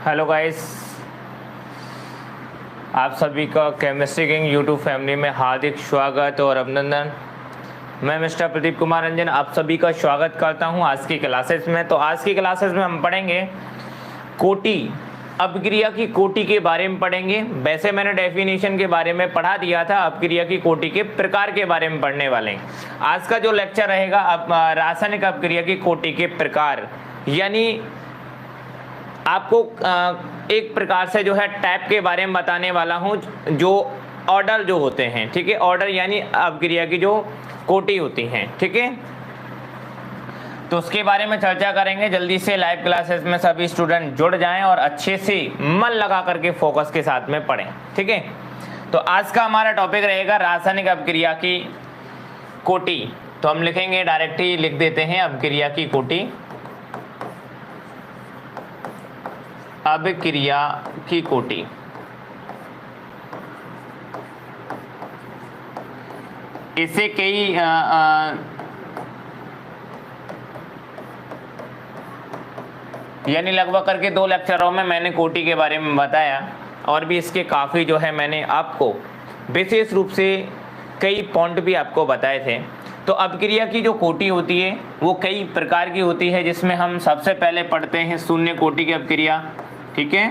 Hello guys, आप सभी का केमिस्ट्री किंग यूट्यूब फैमिली में हार्दिक स्वागत और अभिनंदन। मैं मिस्टर प्रदीप कुमार रंजन आप सभी का स्वागत करता हूं आज की क्लासेस में। तो आज की क्लासेस में हम पढ़ेंगे कोटि, अपक्रिया की कोटि के बारे में पढ़ेंगे। वैसे मैंने डेफिनेशन के बारे में पढ़ा दिया था, अपक्रिया की कोटि के प्रकार के बारे में पढ़ने वाले हैं। आज का जो लेक्चर रहेगा रासायनिक अपक्रिया की कोटि के प्रकार, यानी आपको एक प्रकार से जो है टाइप के बारे में बताने वाला हूं, जो ऑर्डर जो होते हैं, ठीक है। ऑर्डर यानी अपक्रिया की जो कोटि होती हैं, ठीक है। तो उसके बारे में चर्चा करेंगे। जल्दी से लाइव क्लासेस में सभी स्टूडेंट जुड़ जाएं और अच्छे से मन लगा करके फोकस के साथ में पढ़ें, ठीक है। तो आज का हमारा टॉपिक रहेगा रासायनिक अपक्रिया की कोटि। तो हम लिखेंगे, डायरेक्ट ही लिख देते हैं, अपक्रिया की कोटि। अपक्रिया की कोटि इसे कई यानी लगभग करके 2 लेक्चरों में मैंने कोटि के बारे में बताया, और भी इसके काफ़ी जो है मैंने आपको विशेष रूप से कई पॉइंट भी आपको बताए थे। तो अपक्रिया की जो कोटि होती है वो कई प्रकार की होती है, जिसमें हम सबसे पहले पढ़ते हैं शून्य कोटि की अपक्रिया, ठीक है।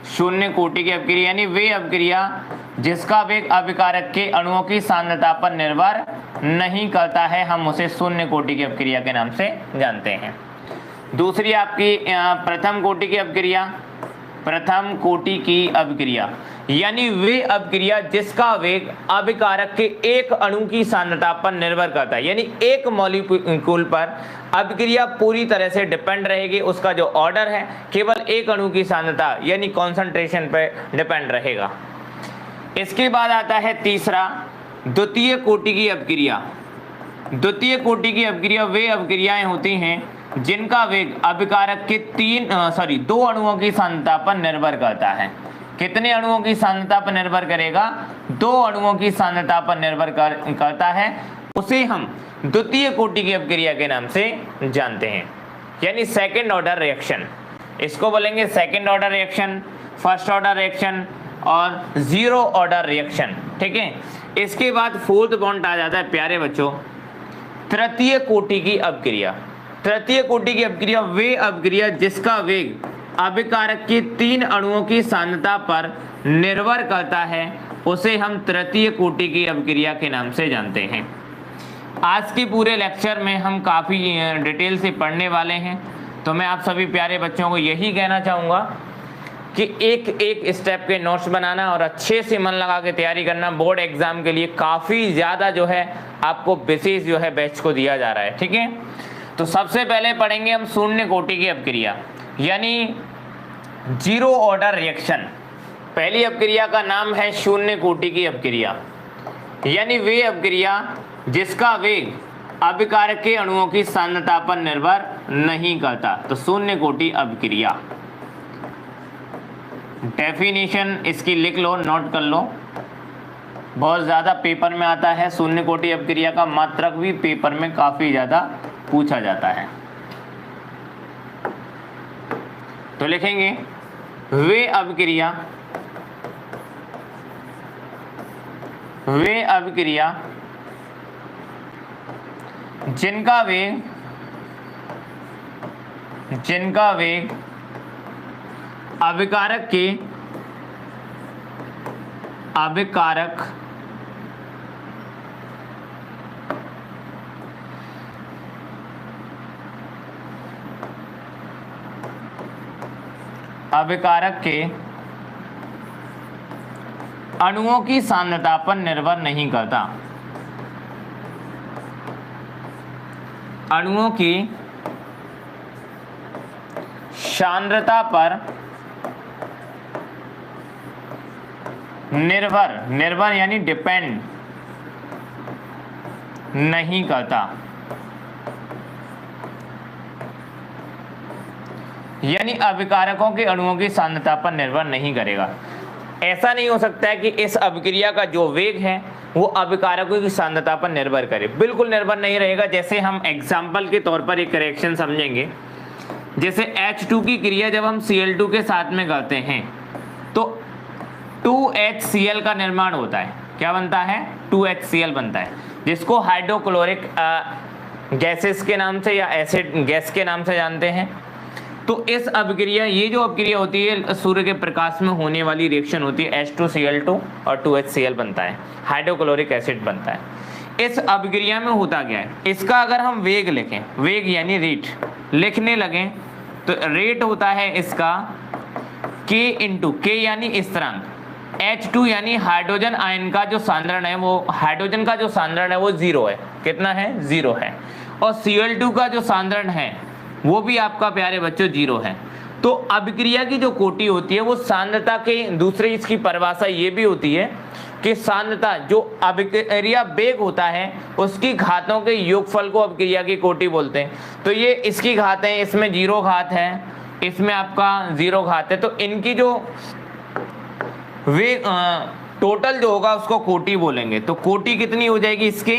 शून्य कोटि की अपक्रिया यानी वे अपक्रिया जिसका वेग अभिकारक के अणुओं की सांद्रता पर निर्भर नहीं करता है, हम उसे शून्य कोटि की अपक्रिया के नाम से जानते हैं। दूसरी आपकी प्रथम कोटि की अपक्रिया, प्रथम कोटि की अपक्रिया यानी वे अपक्रिया जिसका वेग अभिकारक के एक अणु की सांद्रता पर निर्भर करता है, यानी एक मॉलिक्यूल पर अपक्रिया पूरी तरह से डिपेंड रहेगी। उसका जो ऑर्डर है केवल एक अणु की सांद्रता यानी कॉन्सेंट्रेशन पर डिपेंड रहेगा। इसके बाद आता है तीसरा, द्वितीय कोटि की अपक्रिया। द्वितीय कोटि की अपक्रिया वे अपक्रियाएं होती हैं जिनका वेग अभिकारक के 2 अणुओं की सांद्रता पर निर्भर करता है। कितने अणुओं की सांद्रता पर निर्भर करेगा? 2 अणुओं की सांद्रता पर निर्भर करता है। उसे हम द्वितीय कोटि की अपक्रिया के नाम से जानते हैं, यानी सेकंड ऑर्डर रिएक्शन। इसको बोलेंगे second order reaction, first order reaction और जीरो ऑर्डर रिएक्शन, ठीक है। इसके बाद फोर्थ पॉइंट आ जाता है प्यारे बच्चों, तृतीय कोटि की अपक्रिया। तृतीय कोटि की अपक्रिया वे अपक्रिया जिसका वेग अभिकारक के 3 अणुओं की सांद्रता पर निर्भर करता है, उसे हम तृतीय कोटि की अपक्रिया के नाम से जानते हैं। आज के पूरे लेक्चर में हम काफ़ी डिटेल से पढ़ने वाले हैं। तो मैं आप सभी प्यारे बच्चों को यही कहना चाहूँगा कि एक एक स्टेप के नोट्स बनाना और अच्छे से मन लगा के तैयारी करना। बोर्ड एग्जाम के लिए काफ़ी ज़्यादा जो है आपको विशेष जो है बैच को दिया जा रहा है, ठीक है। तो सबसे पहले पढ़ेंगे हम शून्य कोटि की अपक्रिया यानी जीरो ऑर्डर रिएक्शन। पहली अपक्रिया का नाम है शून्य कोटि की अपक्रिया, यानी वे अपक्रिया जिसका वेग अभिकारक के अणुओं की सांद्रता पर निर्भर नहीं करता। तो शून्य कोटि अपक्रिया, डेफिनेशन इसकी लिख लो, नोट कर लो, बहुत ज़्यादा पेपर में आता है। शून्य कोटि अपक्रिया का मात्रक भी पेपर में काफ़ी ज़्यादा पूछा जाता है। तो लिखेंगे वे अपक्रिया जिनका वेग अभिकारक के अणुओं की सांद्रता पर निर्भर नहीं करता। अणुओं की सांद्रता पर निर्भर यानी डिपेंड नहीं करता, यानी अभिकारकों के अणुओं की सांद्रता पर निर्भर नहीं करेगा। ऐसा नहीं हो सकता है कि इस अपक्रिया का जो वेग है वो अभिकारकों की सांद्रता पर निर्भर करे, बिल्कुल निर्भर नहीं रहेगा। जैसे हम एग्जाम्पल के तौर पर एक रिएक्शन समझेंगे। जैसे H2 की क्रिया जब हम Cl2 के साथ में करते हैं तो 2HCl का निर्माण होता है। क्या बनता है? 2HCl बनता है, जिसको हाइड्रोक्लोरिक गैसेस के नाम से या एसिड गैस के नाम से जानते हैं। तो इस अभिक्रिया, ये जो अभिक्रिया होती है सूर्य के प्रकाश में होने वाली रिएक्शन होती है, H2Cl2 और 2HCl बनता है, हाइड्रोक्लोरिक एसिड बनता है। इस अभिक्रिया में होता क्या है, इसका अगर हम वेग लिखें, वेग यानी रेट लिखने लगें, तो रेट होता है इसका K इंटू K यानी स्थिरांक, H2 यानी हाइड्रोजन आयन का जो सांद्रण है, वो हाइड्रोजन का जो सांद्रण है वो 0 है। कितना है? 0 है। और Cl2 का जो सांद्रण है वो भी आपका प्यारे बच्चों 0 है। तो अभिक्रिया की जो कोटि होती है वो सांद्रता के, दूसरी इसकी परिभाषा ये भी होती है कि सांद्रता जो अभिक्रिया वेग होता है उसकी घातों के योगफल को अभिक्रिया की कोटि बोलते हैं। तो ये इसकी घात है, इसमें 0 घात है, इसमें आपका 0 घात है, तो इनकी जो वेग टोटल जो होगा उसको कोटि बोलेंगे। तो कोटि कितनी हो जाएगी? इसकी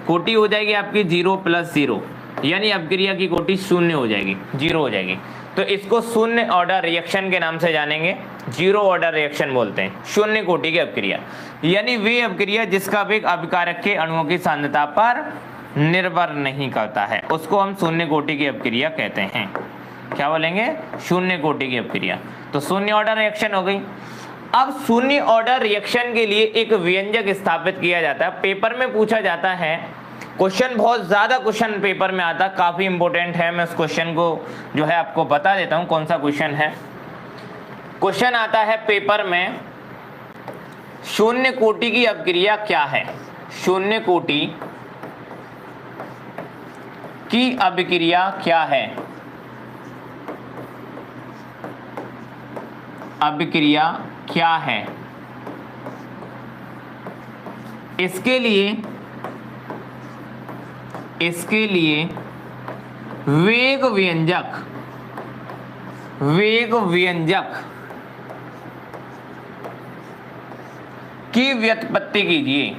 कोटि हो जाएगी आपकी 0 + 0, यानी अभिक्रिया की कोटि 0 हो जाएगी, 0 हो जाएगी। तो इसको शून्य ऑर्डर रिएक्शन के नाम से जानेंगे, 0 ऑर्डर रिएक्शन बोलते हैं, शून्य कोटि की अभिक्रिया, यानी वे अभिक्रिया जिसका वेग अभिकारक के अणुओं की सांद्रता पर निर्भर नहीं करता है, उसको हम शून्य कोटि की अभिक्रिया कहते हैं। क्या बोलेंगे? शून्य कोटि की अभिक्रिया। तो शून्य ऑर्डर रिएक्शन हो गई। अब शून्य ऑर्डर रिएक्शन के लिए एक व्यंजक स्थापित किया जाता है, पेपर में पूछा जाता है, क्वेश्चन बहुत ज्यादा क्वेश्चन पेपर में आता, काफी इंपॉर्टेंट है। मैं उस क्वेश्चन को जो है आपको बता देता हूं कौन सा क्वेश्चन है। क्वेश्चन आता है पेपर में, शून्य कोटि की अभिक्रिया क्या है? शून्य कोटि की अभिक्रिया क्या है? अभिक्रिया क्या है? इसके लिए वेग व्यंजक की व्युत्पत्ति कीजिए।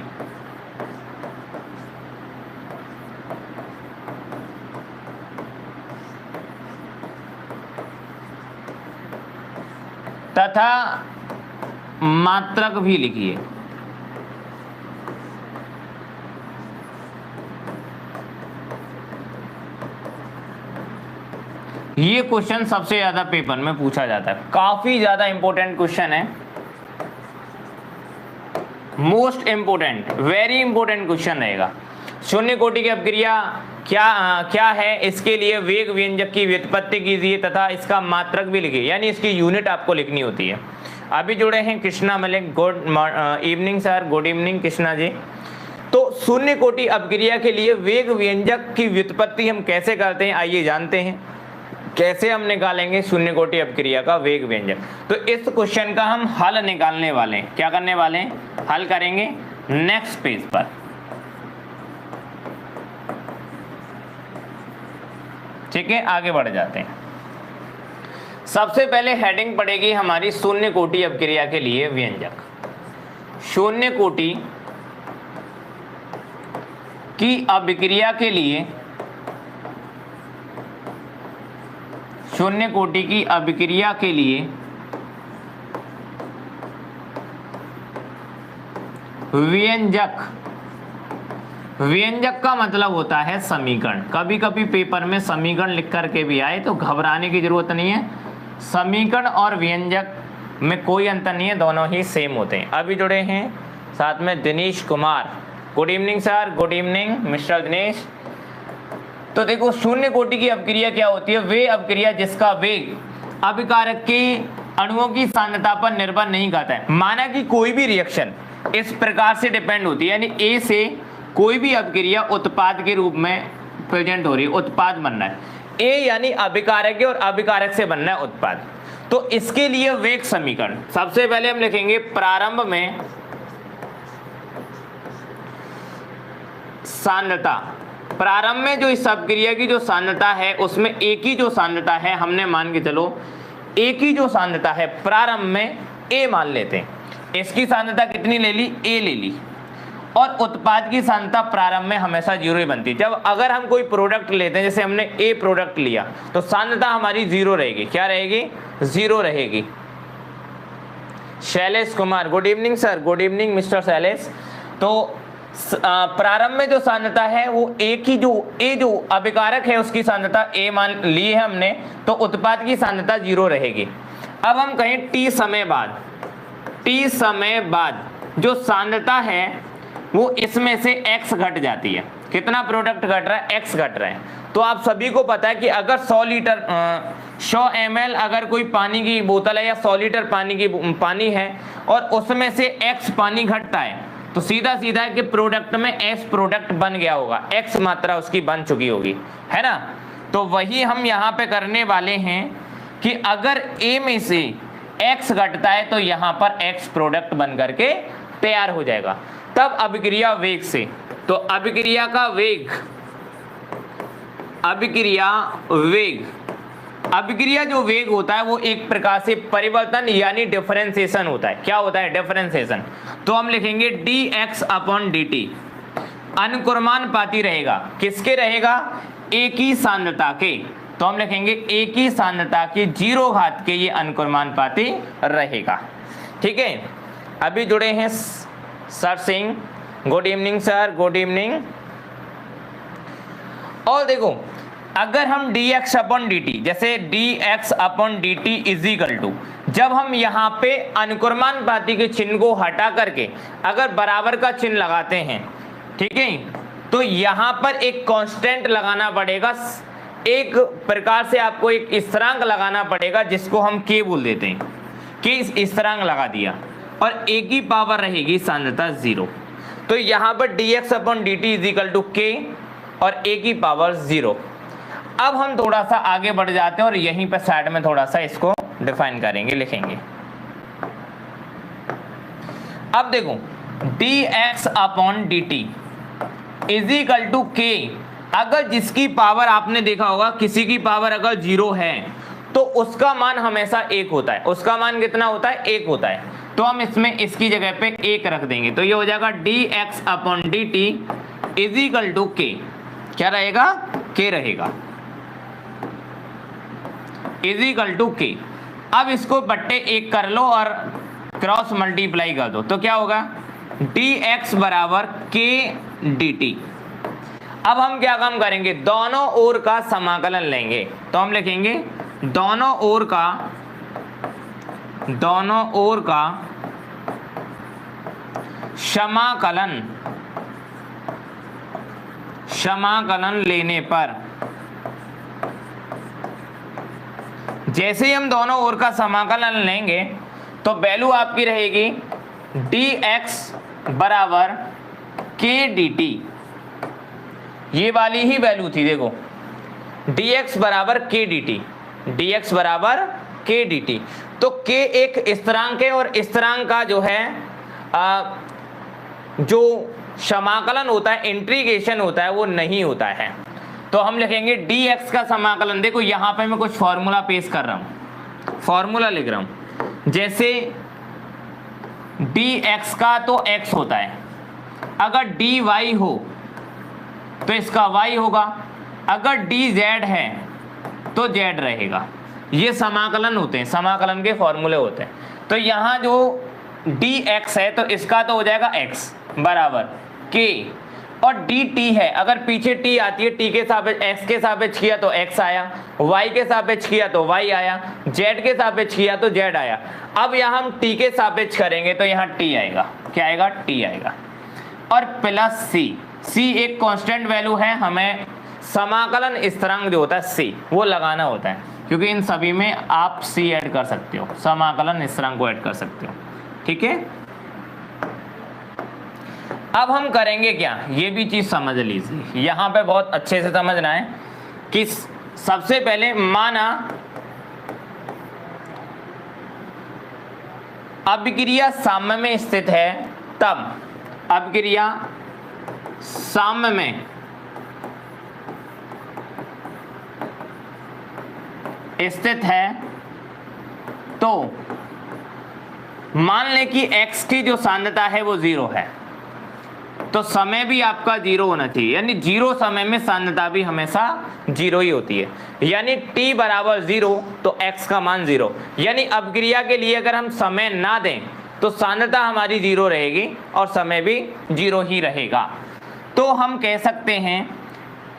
तथा मात्रक भी लिखिए। ये क्वेश्चन सबसे ज्यादा पेपर में पूछा जाता है, काफी ज्यादा इंपॉर्टेंट क्वेश्चन है, most important, very important question रहेगा। शून्य कोटि की अभिक्रिया क्या है, इसके लिए वेग व्यंजक की व्युत्पत्ति कीजिए तथा इसका मात्रक भी लिखिए, यानी इसकी यूनिट आपको लिखनी होती है। अभी जुड़े हैं Krishna Malik, good evening sir, good evening Krishna ji. तो शून्य कोटि अभिक्रिया के लिए वेग व्यंजक की व्युत्पत्ति हम कैसे करते हैं, आइए जानते हैं कैसे हम निकालेंगे शून्य कोटि अभिक्रिया का वेग व्यंजक। तो इस क्वेश्चन का हम हल निकालने वाले हैं, क्या करने वाले हैं? हल करेंगे नेक्स्ट पेज पर। ठीक है, आगे बढ़ जाते हैं। सबसे पहले हेडिंग पड़ेगी हमारी शून्य कोटि अभिक्रिया के लिए व्यंजक। शून्य कोटि की अभिक्रिया के लिए, शून्य कोटि की अभिक्रिया के लिए व्यंजक का मतलब होता है समीकरण। कभी कभी पेपर में समीकरण लिख करके भी आए तो घबराने की जरूरत नहीं है, समीकरण और व्यंजक में कोई अंतर नहीं है, दोनों ही सेम होते हैं। अभी जुड़े हैं साथ में Dinesh Kumar, good evening sir, good evening mister Dinesh. तो देखो शून्य कोटि की अभिक्रिया क्या होती है? वे अभिक्रिया जिसका वेग अभिकारक के अणुओं की सांद्रता पर निर्भर नहीं करता है। माना कि कोई भी रिएक्शन इस प्रकार से डिपेंड होती है, यानी ए से कोई भी अभिक्रिया उत्पाद के रूप में प्रेजेंट हो रही है, उत्पाद बनना है, ए यानी अभिकारक और अभिकारक से बनना है उत्पाद। तो इसके लिए वेग समीकरण सबसे पहले हम लिखेंगे, प्रारंभ में सांद्रता, प्रारंभ में जो इस अभिक्रिया की जो सांद्रता है उसमें एक ही जो सांद्रता है, हमने मान के चलो एक ही जो सांद्रता है प्रारंभ में ए मान लेते हैं। इसकी सांद्रता कितनी ले ली? ए ले ली। और उत्पाद की सांद्रता प्रारंभ में हमेशा जीरो ही बनती है। जब अगर हम कोई प्रोडक्ट लेते हैं, जैसे हमने ए प्रोडक्ट लिया, तो सांद्रता हमारी जीरो रहेगी। क्या रहेगी? जीरो रहेगी। Shailesh Kumar, good evening sir. Good evening mister Shailesh. तो प्रारंभ में जो सांद्रता है वो ए की जो अभिकारक है उसकी सांद्रता ए मान ली है हमने, तो उत्पाद की सांद्रता जीरो रहेगी। अब हम कहें टी समय बाद जो सांद्रता है वो इसमें से x घट जाती है। कितना प्रोडक्ट घट रहा है? x घट रहा है। तो आप सभी को पता है कि अगर 100 ml अगर कोई पानी की बोतल है या 100 लीटर पानी है और उसमें से x पानी घटता है, तो सीधा सीधा है कि प्रोडक्ट में s प्रोडक्ट बन गया होगा, x मात्रा उसकी बन चुकी होगी, है ना। तो वही हम यहाँ पे करने वाले हैं कि अगर a में से x घटता है तो यहाँ पर x प्रोडक्ट बन करके तैयार हो जाएगा। तब अभिक्रिया वेग से, तो अभिक्रिया का वेग, अभिक्रिया जो वेग होता है वो एक प्रकार से परिवर्तन यानी डिफरेंशिएशन होता है। क्या होता है? डिफरेंशिएशन। तो हम लिखेंगे dx/dt अनुक्रमानुपाती रहेगा। किसके रहेगा? ए की सांद्रता के। तो हम लिखेंगे ए की सांद्रता की 0 घात के ये अनुक्रमानुपाती रहेगा। ठीक है। अभी जुड़े हैं sir Singh, good evening sir, good evening. और देखो, अगर हम dx/dt, जैसे dx/dt इज इक्वल टू, जब हम यहाँ पे अनुक्रमानुपाती के चिन्ह को हटा करके अगर बराबर का चिन्ह लगाते हैं, ठीक है, तो यहाँ पर एक कांस्टेंट लगाना पड़ेगा। एक प्रकार से आपको एक स्थिरांक लगाना पड़ेगा जिसको हम k बोल देते हैं। k स्थिरांक लगा दिया और a की पावर रहेगी सांद्रता 0। तो यहाँ पर dx/dt is equal to k और a की पावर 0। अब हम थोड़ा सा आगे बढ़ जाते हैं और यहीं पे साइड में थोड़ा सा इसको डिफाइन करेंगे, लिखेंगे। अब देखो dx/dt is equal to k। अगर जिसकी पावर आपने देखा होगा, किसी की पावर अगर 0 है तो उसका मान हमेशा 1 होता है। उसका मान कितना होता है? 1 होता है। तो हम इसमें इसकी जगह पे 1 रख देंगे, तो ये हो जाएगा dx/dt is equal to k। क्या रहेगा? k रहेगा, इज इक्वल टू k। अब इसको बट्टे 1 कर लो और क्रॉस मल्टीप्लाई कर दो, तो क्या होगा? dx बराबर k dt। अब हम क्या काम करेंगे? दोनों ओर का समाकलन लेंगे। तो हम लिखेंगे दोनों ओर का समाकलन लेने पर, जैसे ही हम दोनों ओर का समाकलन लेंगे तो वैल्यू आपकी रहेगी dx बराबर k dt। ये वाली ही वैल्यू थी, देखो dx बराबर k dt, dx बराबर k dt। तो k एक स्थिरांक है और स्थिरांक का जो है जो समाकलन होता है, इंटीग्रेशन होता है, वो नहीं होता है। तो हम लिखेंगे dx का समाकलन। देखो यहाँ पे मैं कुछ फॉर्मूला पेश कर रहा हूँ, फॉर्मूला लिख रहा हूँ। जैसे dx का तो x होता है, अगर dy हो तो इसका y होगा, अगर dz है तो z रहेगा। ये समाकलन होते हैं, समाकलन के फॉर्मूले होते हैं। तो यहाँ जो dx है तो इसका तो हो जाएगा x बराबर k, और dt है, अगर पीछे t आती है, t के सापेक्ष x के सापेक्ष किया तो x आया, y के सापेक्ष किया तो y आया, z के सापेक्ष किया तो z आया। अब यहाँ हम t के सापेक्ष करेंगे तो यहाँ t आएगा। क्या आएगा? t आएगा। और प्लस c एक कांस्टेंट वैल्यू है, हमें समाकलन स्थिरांक जो होता है c वो लगाना होता है, क्योंकि इन सभी में आप c ऐड कर सकते हो, समाकलन स्थिरांक को ऐड कर सकते हो। ठीक है। अब हम करेंगे क्या, ये भी चीज समझ लीजिए, यहां पे बहुत अच्छे से समझना है कि सबसे पहले माना अभिक्रिया साम्य में स्थित है, तब अभिक्रिया साम्य में स्थित है तो मान लें कि x की जो सांद्रता है वो 0 है। तो समय भी आपका 0 होना चाहिए, यानी 0 समय में सांद्रता भी हमेशा 0 ही होती है। यानी t बराबर 0 तो x का मान 0, यानी अपक्रिया के लिए अगर हम समय ना दें तो सांद्रता हमारी 0 रहेगी और समय भी 0 ही रहेगा। तो हम कह सकते हैं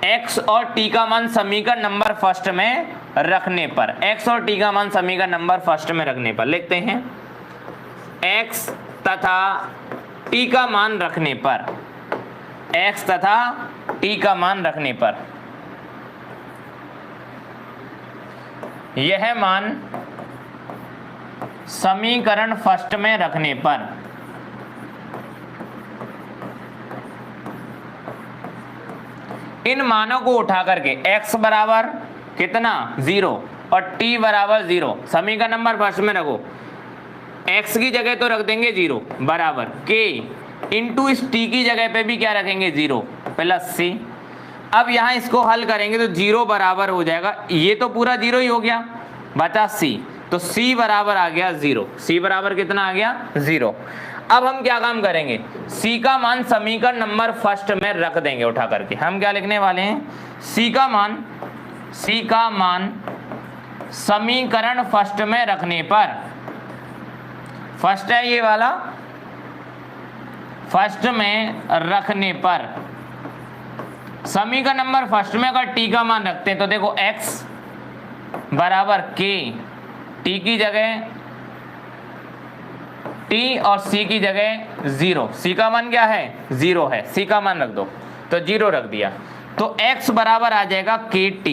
x और t का मान समीकरण नंबर फर्स्ट में रखने पर, x और t का मान समीकरण नंबर फर्स्ट में रखने पर लिखते हैं x तथा t का मान रखने पर, x तथा t का मान रखने पर यह मान समीकरण फर्स्ट में रखने पर इन मानों को उठा करके x बराबर कितना 0 और t बराबर 0 समीकरण नंबर फर्स्ट में रखो। x की जगह तो रख देंगे 0 बराबर k इंटू इस t की जगह पे भी क्या रखेंगे 0 प्लस c। अब यहाँ इसको हल करेंगे तो 0 बराबर हो जाएगा, ये तो पूरा 0 ही हो गया, बचा c, तो c बराबर आ गया 0। c बराबर कितना आ गया 0। अब हम क्या काम करेंगे, c का मान समीकरण नंबर फर्स्ट में रख देंगे उठा करके। हम क्या लिखने वाले हैं, c का मान समीकरण फर्स्ट में रखने पर, फर्स्ट है ये वाला, फर्स्ट में रखने पर समीकरण नंबर फर्स्ट में अगर t का मान रखते हैं तो देखो x बराबर k, t की जगह t और c की जगह 0, c का मान क्या है 0 है, c का मान रख दो तो 0 रख दिया, तो x बराबर आ जाएगा kt,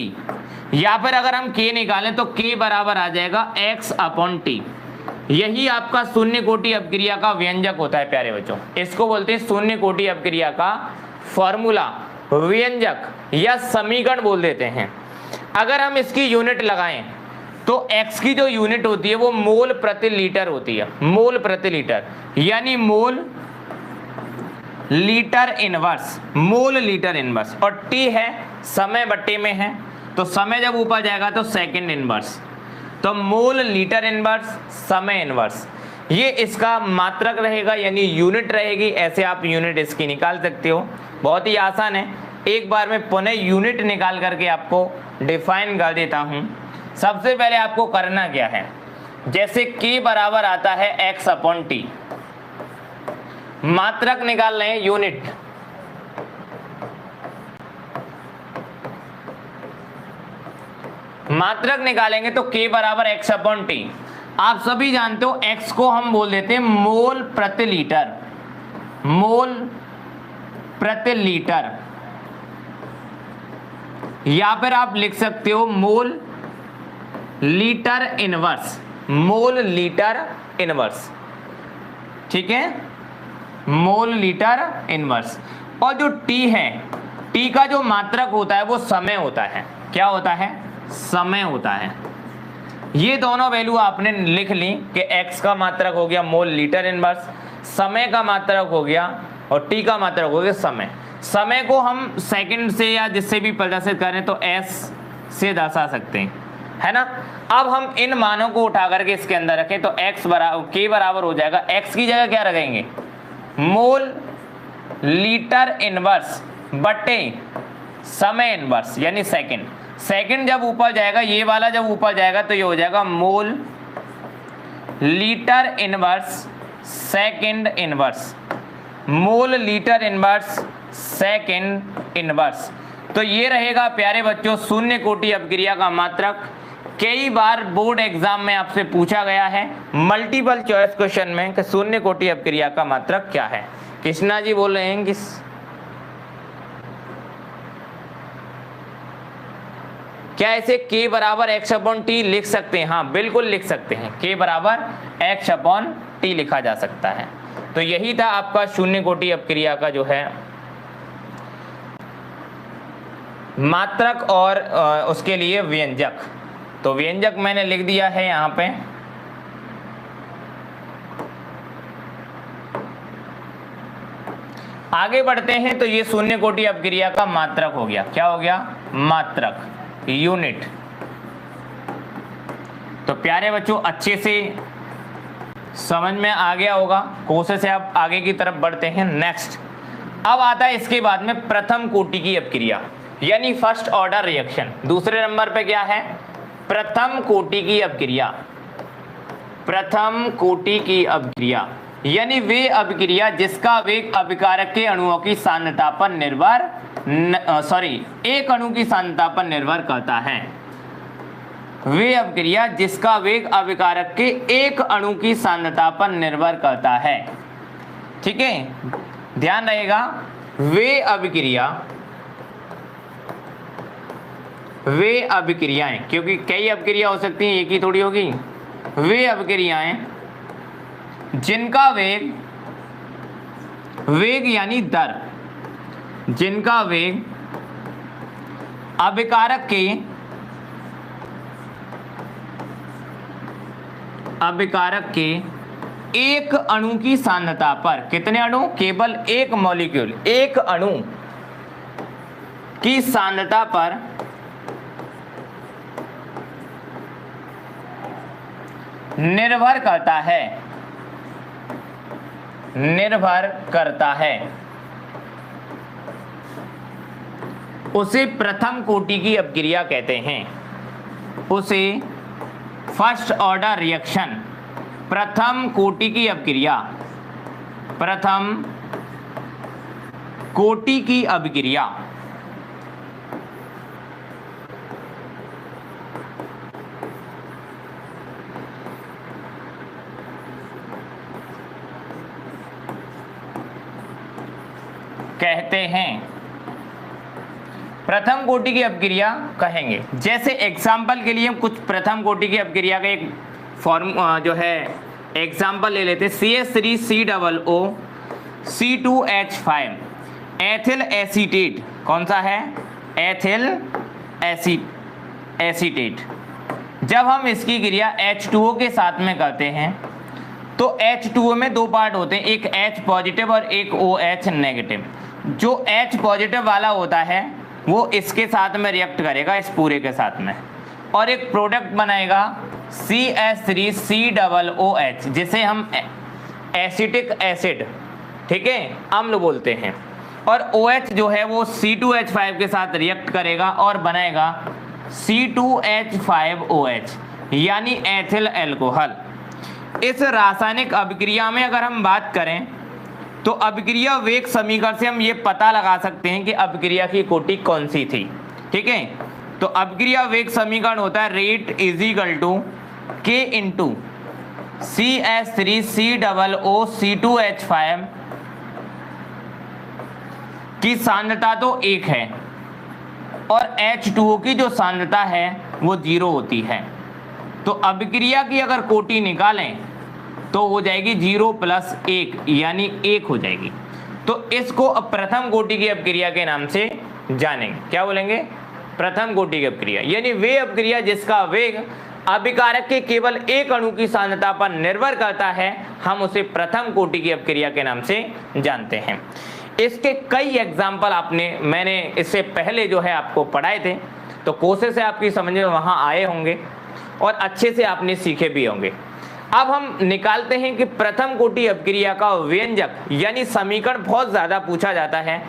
या फिर अगर हम k निकालें तो k बराबर आ जाएगा x अपॉन t। यही आपका शून्य कोटि अपक्रिया का व्यंजक होता है प्यारे बच्चों, इसको बोलते हैं शून्य कोटि अपक्रिया का फॉर्मूला, व्यंजक या समीकरण बोल देते हैं। अगर हम इसकी यूनिट लगाएं तो x की जो यूनिट होती है वो मोल प्रति लीटर होती है, मोल प्रति लीटर, यानी mole litre inverse, mole litre inverse, और t है समय बट्टे में है तो समय जब ऊपर जाएगा तो सेकंड इनवर्स, तो मोल लीटर इनवर्स समय इनवर्स, ये इसका मात्रक रहेगा यानी यूनिट रहेगी। ऐसे आप यूनिट इसकी निकाल सकते हो, बहुत ही आसान है। एक बार मैं पुनः यूनिट निकाल करके आपको डिफाइन कर देता हूं। सबसे पहले आपको करना क्या है, जैसे k बराबर आता है x अपॉन t, मात्रक निकाल रहे हैं यूनिट, मात्रक निकालेंगे तो k बराबर x अपॉन t। आप सभी जानते हो x को हम बोल देते हैं मोल प्रति लीटर, मोल प्रति लीटर, या फिर आप लिख सकते हो mole litre inverse, mole litre inverse, ठीक है, मोल लीटर इनवर्स। और जो t है, t का जो मात्रक होता है वो समय होता है, क्या होता है समय होता है। ये दोनों वैल्यू आपने लिख ली कि x का मात्रक हो गया मोल लीटर इनवर्स, समय का मात्रक हो गया और t का मात्रक हो गया समय। समय को हम सेकंड से या जिससे भी प्रदर्शित करें तो s से दर्शा सकते हैं, है ना। अब हम इन मानों को उठा करके इसके अंदर रखें तो x बराबर k बराबर हो जाएगा, x की जगह क्या रखेंगे मोल लीटर इनवर्स बटे समय इनवर्स यानी सेकंड। सेकंड जब ऊपर जाएगा, ये वाला जब ऊपर जाएगा तो ये हो जाएगा mole litre inverse second inverse, mole litre inverse second inverse. तो ये रहेगा प्यारे बच्चों शून्य कोटि अपक्रिया का मात्रक। कई बार बोर्ड एग्जाम में आपसे पूछा गया है मल्टीपल चॉइस क्वेश्चन में कि शून्य कोटि अपक्रिया का मात्रक क्या है। कृष्णा जी बोल रहे हैं कि क्या ऐसे k बराबर x अपॉन टी लिख सकते हैं? हाँ बिल्कुल लिख सकते हैं, k बराबर x अपॉन टी लिखा जा सकता है। तो यही था आपका शून्य कोटि अपक्रिया का जो है मात्रक और उसके लिए व्यंजक। तो व्यंजक मैंने लिख दिया है यहाँ पे। आगे बढ़ते हैं तो ये शून्य कोटि अपक्रिया का मात्रक हो गया। क्या हो गया? मात्रक, यूनिट। तो प्यारे बच्चों अच्छे से समझ में आ गया होगा। कोशिश है आप आगे की तरफ बढ़ते हैं। नेक्स्ट अब आता है इसके बाद में प्रथम कोटि की अपक्रिया यानी फर्स्ट ऑर्डर रिएक्शन। दूसरे नंबर पे क्या है? प्रथम कोटि की अपक्रिया। प्रथम कोटि की अपक्रिया यानी वे अपक्रिया जिसका वेग अभिकारक के अणुओं की सांद्रता पर निर्भर एक अणु की सांद्रता पर निर्भर करता है। वे अपक्रिया जिसका वेग अभिकारक के एक अणु की सांद्रता पर निर्भर करता है। ठीक है, ध्यान रहेगा, वे अभिक्रियाएं, क्योंकि कई अपक्रिया हो सकती हैं, एक ही थोड़ी होगी। वे अपक्रियाएं जिनका वेग यानी दर, जिनका वेग अभिकारक के एक अणु की सांद्रता पर, कितने अणु? केवल एक मॉलिक्यूल, एक अणु की सांद्रता पर निर्भर करता है, उसे प्रथम कोटि की अपक्रिया कहते हैं। उसे फर्स्ट ऑर्डर रिएक्शन, प्रथम कोटि की अपक्रिया, प्रथम कोटि की अपक्रिया कहते हैं। प्रथम कोटि की अपक्रिया कहेंगे। जैसे एग्जाम्पल के लिए हम कुछ प्रथम कोटि की अपक्रिया का एक फॉर्म जो है एग्जाम्पल ले लेते हैं। CH3COO C2H5 एथिल एसीटेट, कौन सा है? Ethyl acetate. जब हम इसकी क्रिया H2O के साथ में करते हैं तो H2O में दो पार्ट होते हैं, एक H पॉजिटिव और एक OH नेगेटिव। जो H पॉजिटिव वाला होता है वो इसके साथ में रिएक्ट करेगा, इस पूरे के साथ में, और एक प्रोडक्ट बनाएगा CH3COOH जिसे हम एसिटिक एसिड, ठीक है, अम्ल बोलते हैं। और OH जो है वो C2H5 के साथ रिएक्ट करेगा और बनाएगा C2H5OH यानी एथिल अल्कोहल। इस रासायनिक अभिक्रिया में अगर हम बात करें तो अभिक्रिया वेग समीकरण से हम ये पता लगा सकते हैं कि अभिक्रिया की कोटि कौन सी थी। ठीक है, तो अभिक्रिया वेग समीकरण होता है rate is equal to K into CH3COO C2H5 की सांद्रता तो 1 है और H2O की जो सांद्रता है वो 0 होती है। तो अभिक्रिया की अगर कोटि निकालें तो हो जाएगी 0 + 1 यानी 1 हो जाएगी। तो इसको अब प्रथम कोटि की अपक्रिया के नाम से जानेंगे। क्या बोलेंगे? प्रथम कोटि की अपक्रिया यानी वे अपक्रिया जिसका वेग अभिकारक के केवल एक अणु की सांद्रता पर निर्भर करता है, हम उसे प्रथम कोटि की अपक्रिया के नाम से जानते हैं। इसके कई एग्जाम्पल मैंने इससे पहले जो है आपको पढ़ाए थे, तो कोशिश है आपकी समझ में वहां आए होंगे और अच्छे से आपने सीखे भी होंगे। अब हम निकालते हैं कि प्रथम कोटि अपक्रिया का व्यंजक यानी समीकरण बहुत ज्यादा पूछा जाता है,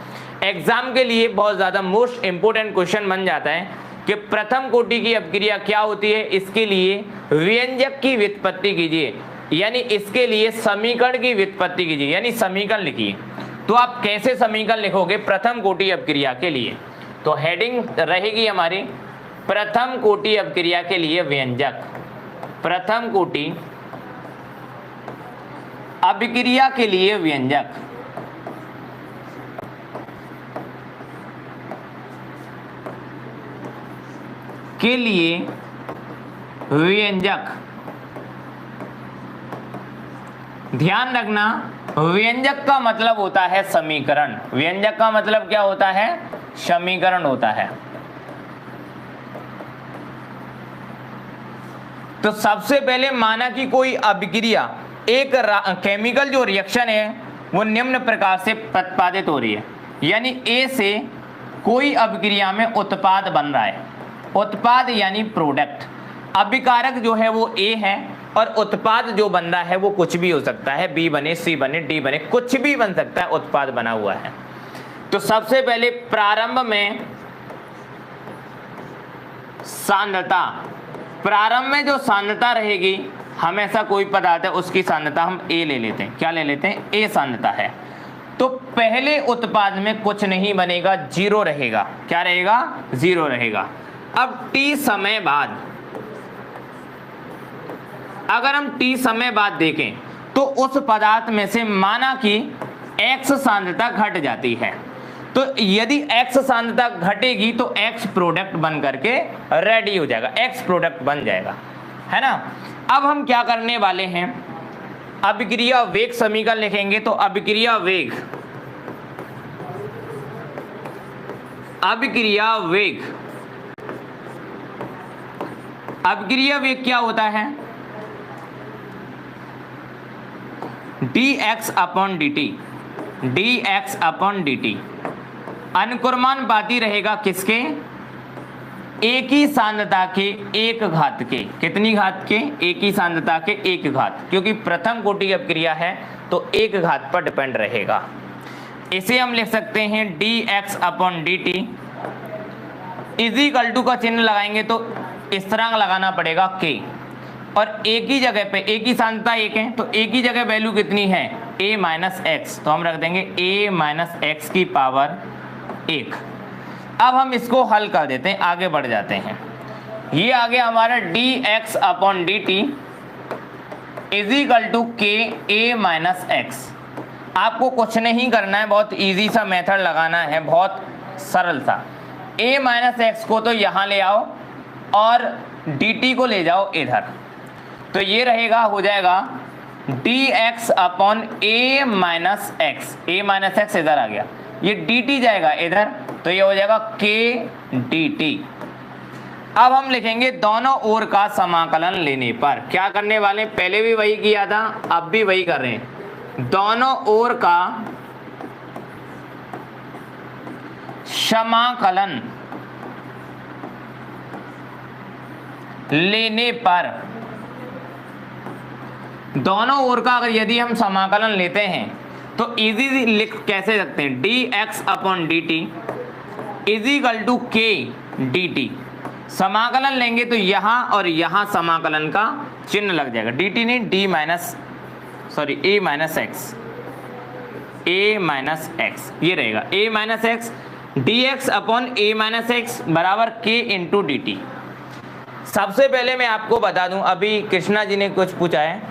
एग्जाम के लिए बहुत ज्यादा मोस्ट इंपोर्टेंट क्वेश्चन बन जाता है कि प्रथम कोटि की अपक्रिया क्या होती है। इसके लिए व्यंजक की व्युत्पत्ति कीजिए, यानी इसके लिए समीकरण की व्युत्पत्ति कीजिए, यानी समीकरण लिखिए। तो आप कैसे समीकरण लिखोगे प्रथम कोटि अपक्रिया के लिए? तो हेडिंग रहेगी हमारी प्रथम कोटि अपक्रिया के लिए व्यंजक, प्रथम कोटि अपक्रिया के लिए व्यंजक। के लिए व्यंजक, ध्यान रखना व्यंजक का मतलब होता है समीकरण। व्यंजक का मतलब क्या होता है? समीकरण होता है। तो सबसे पहले माना कि कोई अपक्रिया, एक केमिकल जो रिएक्शन है वो निम्न प्रकार से प्रतिपादित हो रही है, यानी ए से कोई अपक्रिया में उत्पाद बन रहा है। उत्पाद यानी प्रोडक्ट। अभिकारक जो है वो ए है और उत्पाद जो बन रहा है वो कुछ भी हो सकता है, बी बने, सी बने, डी बने, कुछ भी बन सकता है, उत्पाद बना हुआ है। तो सबसे पहले प्रारंभ में सांद्रता, प्रारंभ में जो सांद्रता रहेगी हमेशा कोई पदार्थ है उसकी सांद्रता हम A ले लेते हैं। क्या ले लेते हैं? A सांद्रता है। तो पहले उत्पाद में कुछ नहीं बनेगा, जीरो रहेगा। क्या रहेगा? जीरो रहेगा। अब T समय बाद, अगर हम T समय बाद देखें तो उस पदार्थ में से माना कि X सांद्रता घट जाती है, तो यदि X सांद्रता घटेगी तो X प्रोडक्ट बन करके रेडी हो जाएगा, X प्रोडक्ट बन जाएगा, है ना। अब हम क्या करने वाले हैं, अभिक्रिया वेग समीकरण लिखेंगे। तो अभिक्रिया वेग, अभिक्रिया वेग, अभिक्रिया वेग क्या होता है? dx upon dt, dx upon dt अनुक्रमानुपाती रहेगा किसके? एक ही सांद्रता के एक घात के। कितनी घात के? एक ही सांद्रता के एक घात, क्योंकि प्रथम कोटि की अपक्रिया है तो एक घात पर डिपेंड रहेगा। इसे हम लिख सकते हैं dx upon dt is equal to का चिन्ह लगाएंगे तो स्थिरांक लगाना पड़ेगा k, और एक ही जगह पे एक ही सांद्रता एक है तो एक ही जगह वैल्यू कितनी है? a माइनस एक्स, तो हम रख देंगे a माइनस एक्स की पावर 1। अब हम इसको हल कर देते हैं, आगे बढ़ जाते हैं। ये आ गया हमारा dx upon dt is equal to k a minus x. आपको कुछ नहीं करना है, बहुत इजी सा मेथड लगाना है, बहुत सरल सा। a माइनस एक्स को तो यहाँ ले आओ और dt को ले जाओ इधर, तो ये रहेगा, हो जाएगा dx upon a minus x. a minus x इधर आ गया, ये dt जाएगा इधर, तो ये हो जाएगा k dt। अब हम लिखेंगे दोनों ओर का समाकलन लेने पर क्या करने वाले, पहले भी वही किया था अब भी वही कर रहे हैं। दोनों ओर का समाकलन लेने पर, दोनों ओर का अगर यदि हम समाकलन लेते हैं तो इजी लिख कैसे सकते हैं? dx upon dt is equal to k dt। समाकलन लेंगे तो यहां और यहां समाकलन का चिन्ह लग जाएगा, dt नहीं d minus a minus x, a minus x ये रहेगा a minus x. dx upon a minus x बराबर k इंटू dt। सबसे पहले मैं आपको बता दूं, अभी कृष्णा जी ने कुछ पूछा है,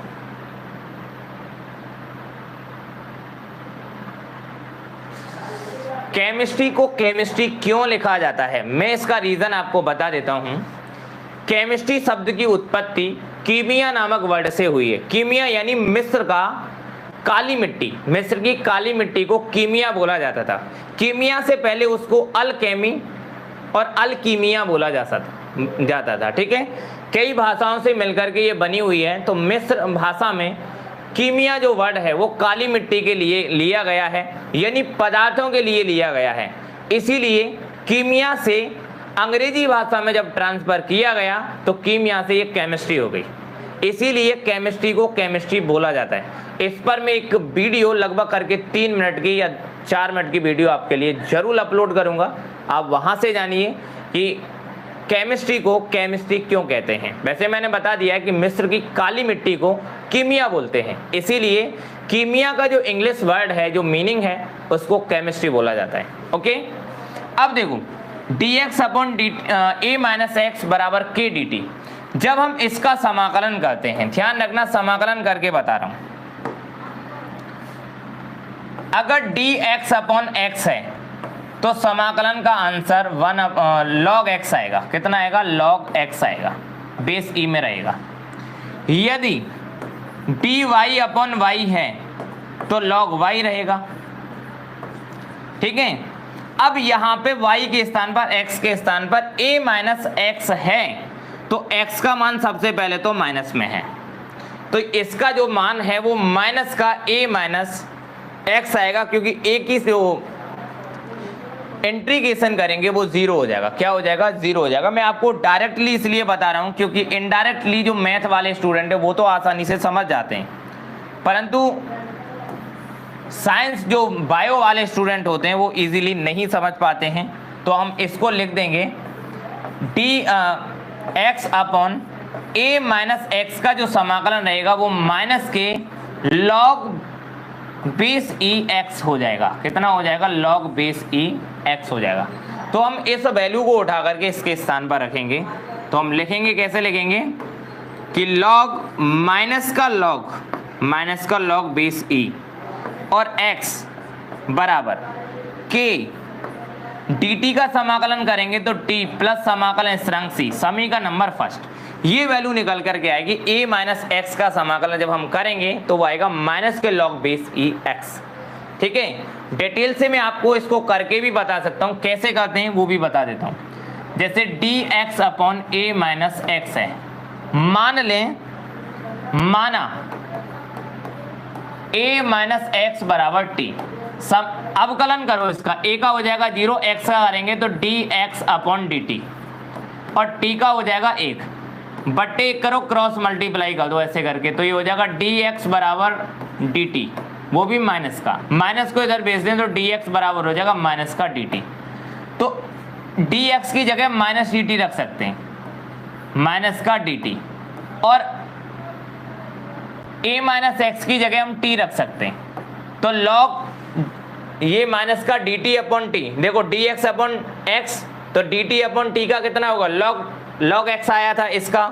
केमिस्ट्री को केमिस्ट्री क्यों लिखा जाता है, मैं इसका रीजन आपको बता देता हूं। केमिस्ट्री शब्द की उत्पत्ति कीमिया नामक वर्ड से हुई है। कीमिया यानी मिस्र का काली मिट्टी, मिस्र की काली मिट्टी को कीमिया बोला जाता था। कीमिया से पहले उसको अलकेमी और अलकीमिया बोला जाता था, ठीक है। कई भाषाओं से मिलकर के ये बनी हुई है, तो मिस्र भाषा में कीमिया जो वर्ड है वो काली मिट्टी के लिए लिया गया है, यानी पदार्थों के लिए लिया गया है। इसीलिए कीमिया से अंग्रेजी भाषा में जब ट्रांसफर किया गया तो कीमिया से ये केमिस्ट्री हो गई, इसीलिए केमिस्ट्री को केमिस्ट्री बोला जाता है। इस पर मैं एक वीडियो लगभग करके 3 मिनट की या 4 मिनट की वीडियो आपके लिए जरूर अपलोड करूंगा, आप वहां से जानिए कि केमिस्ट्री को केमिस्ट्री क्यों कहते हैं। वैसे मैंने बता दिया है कि मिस्र की काली मिट्टी को कीमिया बोलते हैं, इसीलिए कीमिया का जो इंग्लिश वर्ड है, जो मीनिंग है, उसको केमिस्ट्री बोला जाता है। ओके, अब देखो dx upon a minus x बराबर k dt। जब हम इसका समाकलन करते हैं, ध्यान रखना समाकलन करके बता रहा हूं, अगर dx अपॉन x है तो समाकलन का आंसर 1 log x आएगा। कितना आएगा? log x आएगा, बेस ई में रहेगा। यदि dy अपॉन y है तो log y रहेगा, ठीक है। अब यहां पे y के स्थान पर x के स्थान पर a माइनस एक्स है तो x का मान सबसे पहले तो माइनस में है, तो इसका जो मान है वो माइनस का a माइनस एक्स आएगा, क्योंकि a की से वो इंटीग्रेशन करेंगे वो 0 हो जाएगा। क्या हो जाएगा? 0 हो जाएगा। मैं आपको डायरेक्टली इसलिए बता रहा हूं क्योंकि इनडायरेक्टली जो मैथ वाले स्टूडेंट है वो तो आसानी से समझ जाते हैं, परंतु साइंस जो बायो वाले स्टूडेंट होते हैं वो इजीली नहीं समझ पाते हैं, तो हम इसको लिख देंगे डी एक्स अपॉन ए माइनस एक्स का जो समाकलन रहेगा वो माइनस के लॉग बेस ई एक्स हो जाएगा। कितना हो जाएगा? लॉग बेस ई एक्स हो जाएगा। तो हम इस वैल्यू को उठा करके इसके स्थान पर रखेंगे, तो हम लिखेंगे, कैसे लिखेंगे कि लॉग माइनस का लॉग बेस ई और x बराबर k dt का समाकलन करेंगे तो t प्लस समाकलन स्थिरांक c, समीकरण नंबर फर्स्ट, ये वैल्यू निकल करके आएगी। a माइनस एक्स का समाकलन जब हम करेंगे तो वो आएगा माइनस के लॉग बेस ई एक्स। ठीक है, डिटेल से मैं आपको इसको करके भी बता सकता हूँ, कैसे करते हैं वो भी बता देता हूँ। जैसे dx upon a minus x है, माना a माइनस एक्स बराबर t, सब अवकलन करो इसका, a का हो जाएगा 0, x का करेंगे तो dx अपॉन dt और t का हो जाएगा 1 बट्टे 1 करो, क्रॉस मल्टीप्लाई कर दो ऐसे करके, तो ये हो जाएगा dx बराबर dt, वो भी माइनस का, माइनस को इधर भेज दें तो dx बराबर हो जाएगा माइनस का dt। तो dx की जगह माइनस dt रख सकते हैं, माइनस का dt, और a माइनस एक्स की जगह हम t रख सकते हैं। तो लॉग ये माइनस का dt अपॉन टी, देखो dx अपॉन एक्स तो dt अपॉन टी का कितना होगा? लॉग x आया था इसका,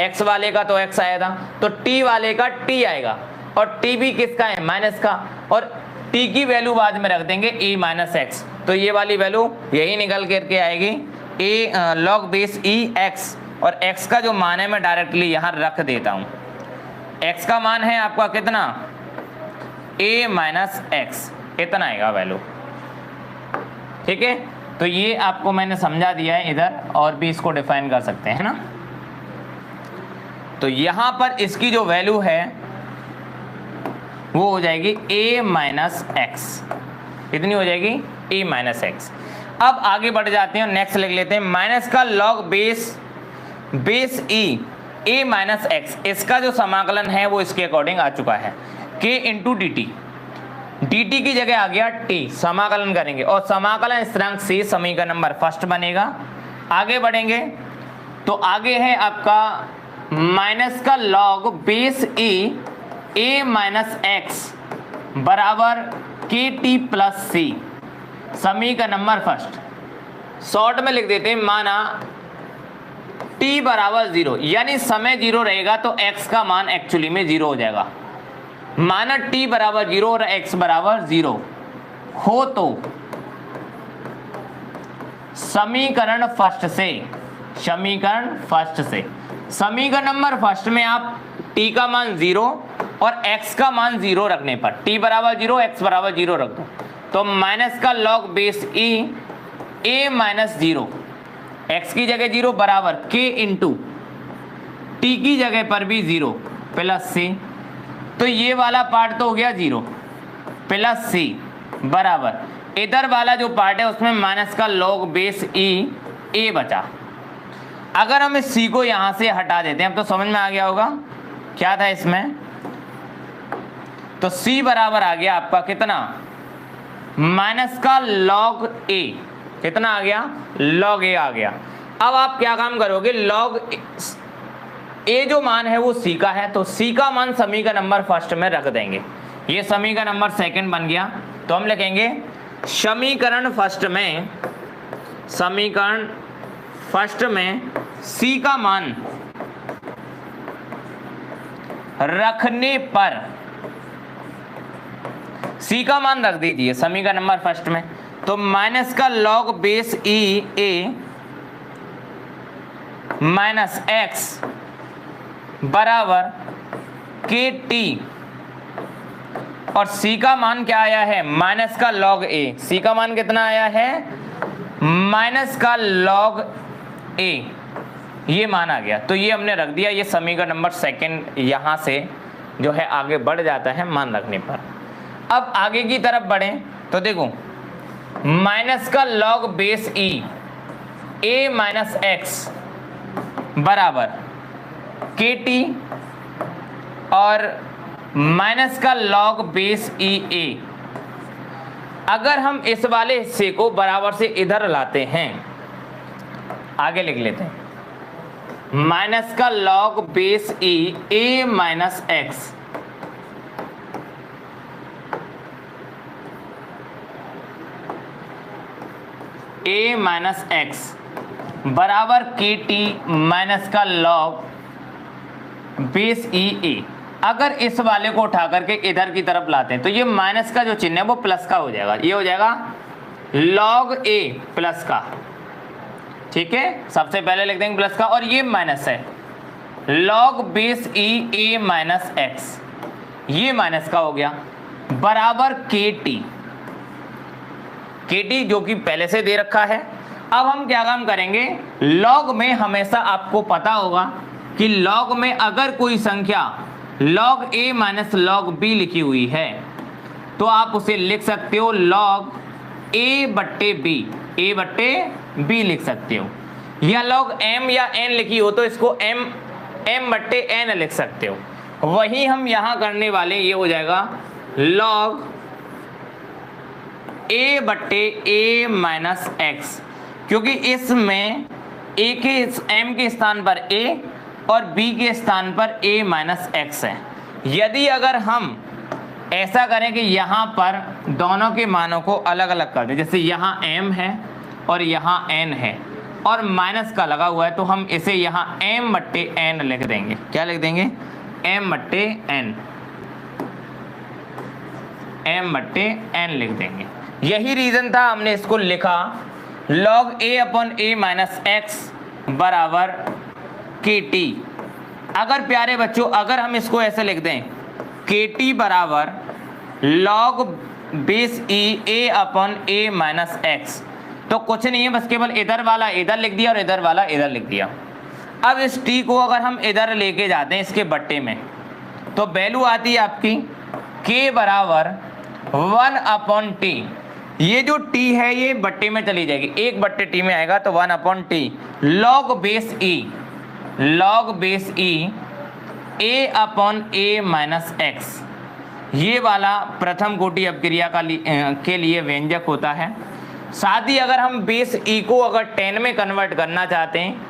x वाले का तो x आया था, तो t वाले का t आएगा, और t भी किसका है? माइनस का, और t की वैल्यू बाद में रख देंगे e माइनस एक्स, तो ये वाली वैल्यू यही निकल करके आएगी a log base e x, और x का जो मान है मैं डायरेक्टली यहाँ रख देता हूँ। x का मान है आपका कितना? a माइनस एक्स, इतना आएगा वैल्यू। ठीक है, तो ये आपको मैंने समझा दिया है इधर, और भी इसको डिफाइन कर सकते हैं ना। तो यहां पर इसकी जो वैल्यू है वो हो जाएगी a माइनस एक्स, कितनी हो जाएगी? a minus x. अब आगे बढ़ जाते हैं, नेक्स्ट लिख लेते हैं, माइनस का log base e a minus x, इसका जो समाकलन है वो इसके अकॉर्डिंग आ चुका है, k इंटू dt, dt की जगह आ गया t, समाकलन करेंगे और समाकलन स्थिरांक c, समीकरण नंबर फर्स्ट बनेगा। आगे बढ़ेंगे तो आगे है आपका माइनस का log base e a minus x बराबर के टी प्लस सी, समीकरण नंबर फर्स्ट। शॉर्ट में लिख देते हैं, माना t बराबर 0, यानी समय 0 रहेगा तो x का मान एक्चुअली में 0 हो जाएगा। माना t बराबर 0 और x बराबर 0 हो तो समीकरण नंबर फर्स्ट में आप t का मान 0 और x का मान 0 रखने पर, t बराबर 0 x बराबर 0 रख दो, तो माइनस का log base e a minus 0, x की जगह 0 बराबर k इंटू t की जगह पर भी 0 प्लस c, तो ये वाला पार्ट तो हो गया 0 प्लस c बराबर इधर वाला जो पार्ट है उसमें माइनस का लॉग बेस e a बचा। अगर हम इस c को यहां से हटा देते हैं, अब तो समझ में आ गया होगा क्या था इसमें, तो c बराबर आ गया आपका कितना? माइनस का लॉग a, कितना आ गया? लॉग a आ गया। अब आप क्या काम करोगे, लॉग a जो मान है वो c का है, तो c का मान समीकरण नंबर फर्स्ट में रख देंगे, ये समीकरण नंबर सेकंड बन गया। तो हम लिखेंगे समीकरण फर्स्ट में c का मान रखने पर, c का मान रख दीजिए समीकरण नंबर फर्स्ट में, तो माइनस का log base e a minus x बराबर के टी, और c का मान क्या आया है? माइनस का लॉग a, c का मान कितना आया है? माइनस का लॉग a, ये मान आ गया, तो ये हमने रख दिया। ये समीकरण नंबर सेकंड यहां से जो है आगे बढ़ जाता है मान रखने पर। अब आगे की तरफ बढ़ें तो देखो, माइनस का log base e a minus x बराबर के टी, और माइनस का लॉग बेस e a अगर हम इस वाले हिस्से को बराबर से इधर लाते हैं, आगे लिख लेते हैं, माइनस का log base E a minus x, a minus x बराबर के टी माइनस का log बेस ई ए। अगर इस वाले को उठा करके इधर की तरफ लाते हैं तो ये माइनस का जो चिन्ह है वो प्लस का हो जाएगा, ये हो जाएगा log a प्लस का, ठीक है, सबसे पहले लिख देंगे प्लस का, और ये माइनस है log base E a minus x, ये माइनस का हो गया, बराबर के टी जो कि पहले से दे रखा है। अब हम क्या काम करेंगे, log में हमेशा आपको पता होगा कि log में अगर कोई संख्या log a minus log b लिखी हुई है तो आप उसे लिख सकते हो log a बट्टे b लिख सकते हो, या log m या n लिखी हो तो इसको m बट्टे n लिख सकते हो। वही हम यहां करने वाले, ये हो जाएगा log a बट्टे a माइनस एक्स, क्योंकि इसमें a के m के स्थान पर a और b के स्थान पर a माइनस एक्स है। यदि अगर हम ऐसा करें कि यहाँ पर दोनों के मानों को अलग अलग कर दें, जैसे यहाँ m है और यहाँ n है और माइनस का लगा हुआ है, तो हम इसे यहाँ m बट्टे n लिख देंगे। क्या लिख देंगे, m बट्टे n लिख देंगे। यही रीजन था हमने इसको लिखा log a upon a minus x बराबर के टी। अगर प्यारे बच्चों, अगर हम इसको ऐसे लिख दें के टी बराबर log base E a upon a minus x, तो कुछ नहीं है, बस केवल इधर वाला इधर लिख दिया और इधर वाला इधर लिख दिया। अब इस t को अगर हम इधर लेके जाते हैं इसके बट्टे में, तो वैल्यू आती है आपकी k बराबर 1 अपॉन टी। ये जो t है ये बट्टे में चली जाएगी, एक बट्टे t में आएगा तो 1 upon T log base E a upon a minus x. ये वाला प्रथम कोटि अपक्रिया के लिए व्यंजक होता है। साथ ही अगर हम बेस ई को अगर 10 में कन्वर्ट करना चाहते हैं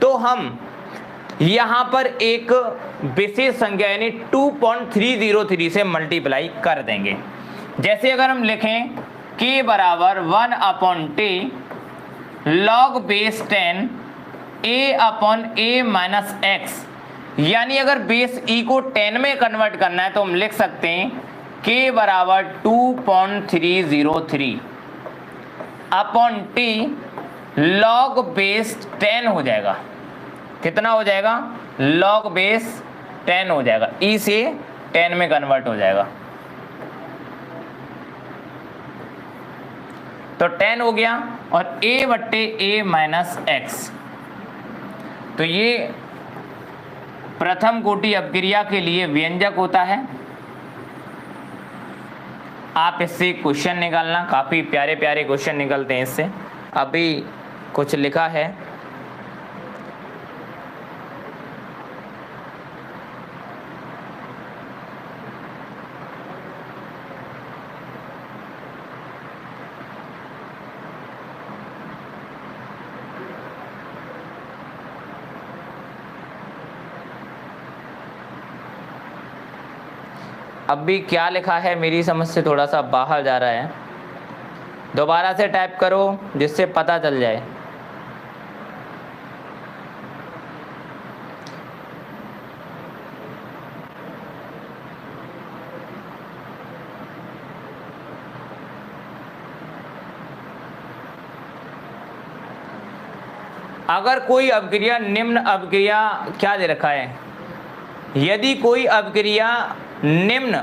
तो हम यहाँ पर एक विशेष संख्या यानी 2.303 से मल्टीप्लाई कर देंगे। जैसे अगर हम लिखें k बराबर 1 upon T log base 10 a upon a minus x, यानी अगर बेस e को 10 में कन्वर्ट करना है तो हम लिख सकते हैं k बराबर 2.303 अपॉन टी log बेस 10 हो जाएगा। कितना हो जाएगा, log बेस 10 हो जाएगा, e से 10 में कन्वर्ट हो जाएगा, तो 10 हो गया, और a बट्टे a माइनस एक्स। तो ये प्रथम कोटि अपक्रिया के लिए व्यंजक होता है। आप इससे क्वेश्चन निकालना, काफ़ी प्यारे प्यारे क्वेश्चन निकलते हैं इससे। अभी कुछ लिखा है, अब भी क्या लिखा है मेरी समझ से थोड़ा सा बाहर जा रहा है, दोबारा से टाइप करो जिससे पता चल जाए। अगर कोई अपक्रिया निम्न अपक्रिया क्या दे रखा है, यदि कोई अपक्रिया निम्न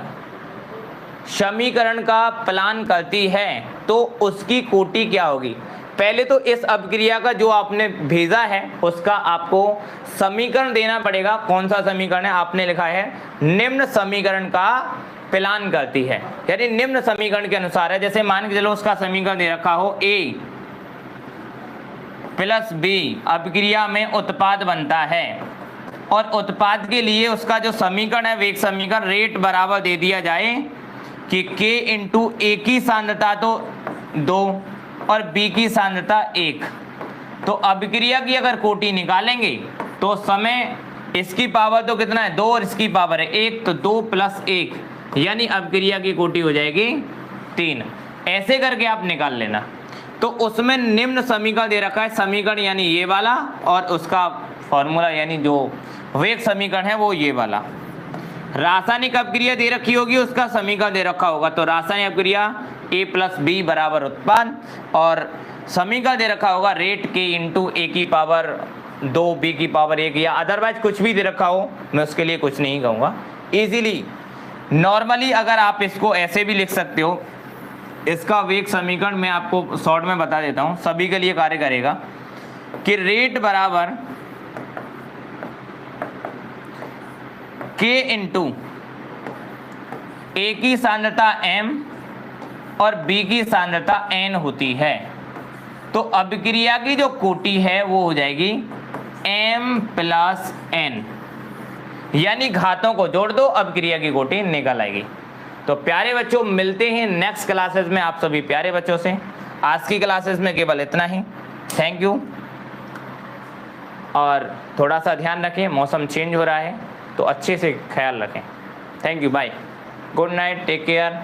समीकरण का पालन करती है तो उसकी कोटि क्या होगी। पहले तो इस अपक्रिया का जो आपने भेजा है उसका आपको समीकरण देना पड़ेगा। कौन सा समीकरण है, आपने लिखा है निम्न समीकरण का पालन करती है, यानी निम्न समीकरण के अनुसार है। जैसे मान के चलो उसका समीकरण दे रखा हो a प्लस b अपक्रिया में उत्पाद बनता है, और उत्पाद के लिए उसका जो समीकरण है वेग समीकरण रेट बराबर दे दिया जाए कि K इंटू A की सांद्रता तो 2 और B की सांद्रता 1, तो अभिक्रिया की अगर कोटि निकालेंगे तो समय इसकी पावर तो कितना है 2 और इसकी पावर है 1, तो 2 प्लस 1 यानी अभिक्रिया की कोटि हो जाएगी 3। ऐसे करके आप निकाल लेना। तो उसमें निम्न समीकरण दे रखा है, समीकरण यानी ये वाला, और उसका फॉर्मूला यानी जो वेग समीकरण है वो ये वाला। रासायनिक अभिक्रिया दे रखी होगी, उसका समीकरण दे रखा होगा, तो रासायनिक अभिक्रिया A प्लस बी बराबर उत्पाद, और समीकरण दे रखा होगा रेट K इंटू A की पावर 2 B की पावर 1, या अदरवाइज कुछ भी दे रखा हो, मैं उसके लिए कुछ नहीं कहूँगा। इजीली नॉर्मली अगर आप इसको ऐसे भी लिख सकते हो, इसका वेग समीकरण मैं आपको शॉर्ट में बता देता हूँ, सभी के लिए कार्य करेगा, कि रेट बराबर K इंटू A की सांद्रता M और B की सांद्रता N होती है। तो अभिक्रिया की जो कोटि है वो हो जाएगी M प्लस N, यानी घातों को जोड़ दो, अभिक्रिया की कोटि निकल आएगी। तो प्यारे बच्चों, मिलते हैं नेक्स्ट क्लासेस में आप सभी प्यारे बच्चों से। आज की क्लासेस में केवल इतना ही। Thank you. और थोड़ा सा ध्यान रखें, मौसम चेंज हो रहा है तो अच्छे से ख्याल रखें। Thank you, bye, good night, take care.